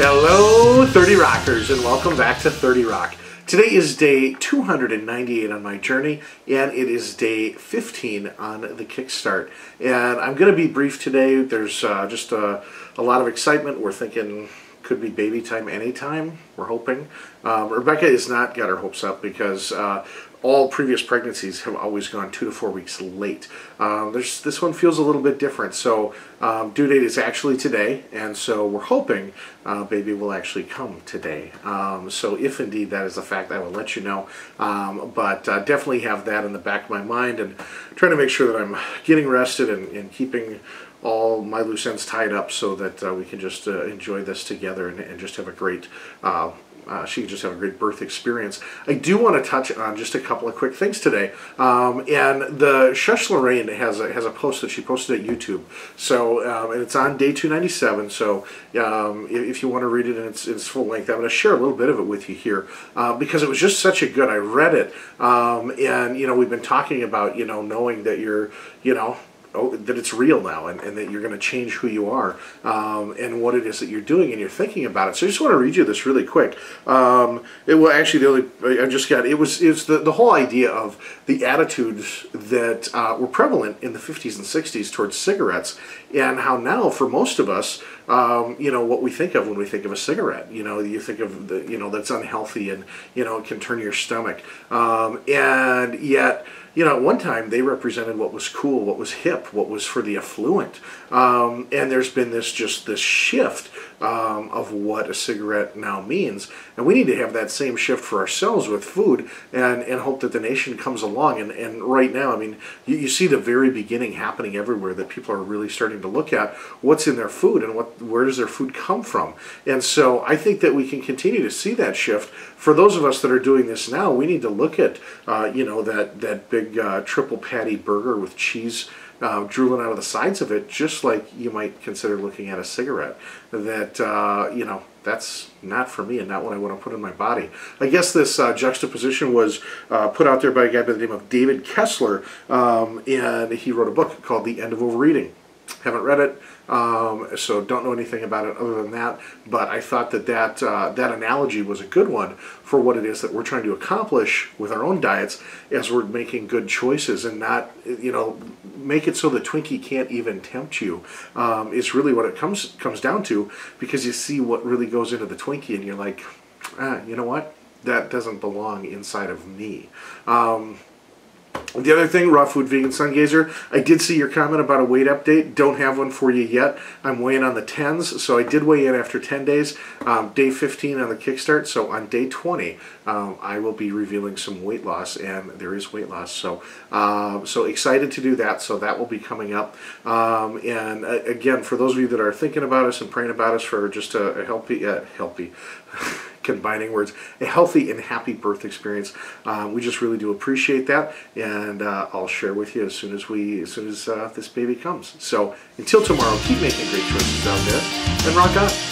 Hello 30 Rockers and welcome back to 30 Rock. Today is day 298 on my journey and it is day 15 on the Kickstart. And I'm going to be brief today. There's just a lot of excitement. We're thinking could be baby time anytime, we're hoping. Rebecca has not got her hopes up because all previous pregnancies have always gone 2 to 4 weeks late. This one feels a little bit different, so due date is actually today, and so we're hoping baby will actually come today. So if indeed that is the fact, I will let you know. But definitely have that in the back of my mind and trying to make sure that I'm getting rested and keeping all my loose ends tied up so that we can just enjoy this together and just have a great she can just have a great birth experience. I do want to touch on just a couple of quick things today. And the Shush Lorraine has a post that she posted at YouTube. So and it's on day 297. So if you want to read it in its full length, I'm going to share a little bit of it with you here because it was just such a good. I read it, and we've been talking about knowing that you're that it's real now and that you're going to change who you are and what it is that you're doing and you're thinking about it. So I just want to read you this really quick. It was actually it was the whole idea of the attitudes that were prevalent in the 50s and 60s towards cigarettes and how now for most of us what we think of when we think of a cigarette. You think of that's unhealthy and it can turn your stomach, and yet at one time they represented what was cool, what was hip, what was for the affluent, and there's been this shift of what a cigarette now means, and we need to have that same shift for ourselves with food and hope that the nation comes along. And right now, I mean, you see the very beginning happening everywhere, that people are really starting to look at what's in their food and where does their food come from. And so I think that we can continue to see that shift. For those of us that are doing this now, we need to look at that big triple patty burger with cheese drooling out of the sides of it, just like you might consider looking at a cigarette. That that's not for me and not what I want to put in my body. I guess this juxtaposition was put out there by a guy by the name of David Kessler, and he wrote a book called The End of Overeating. Haven't read it, so don't know anything about it other than that, but I thought that analogy was a good one for what it is that we're trying to accomplish with our own diets as we're making good choices and not, make it so the Twinkie can't even tempt you, is really what it comes down to, because you see what really goes into the Twinkie and you're like, you know what, that doesn't belong inside of me. The other thing, Raw Food Vegan Sungazer, I did see your comment about a weight update. Don't have one for you yet. I'm weighing on the 10s, so I did weigh in after 10 days. Day 15 on the Kickstart, so on day 20, I will be revealing some weight loss, and there is weight loss. So so excited to do that, so that will be coming up. And again, for those of you that are thinking about us and praying about us for just a healthy combining words, a healthy and happy birth experience. We just really do appreciate that, and I'll share with you as soon as this baby comes. So until tomorrow, keep making great choices out there and rock on.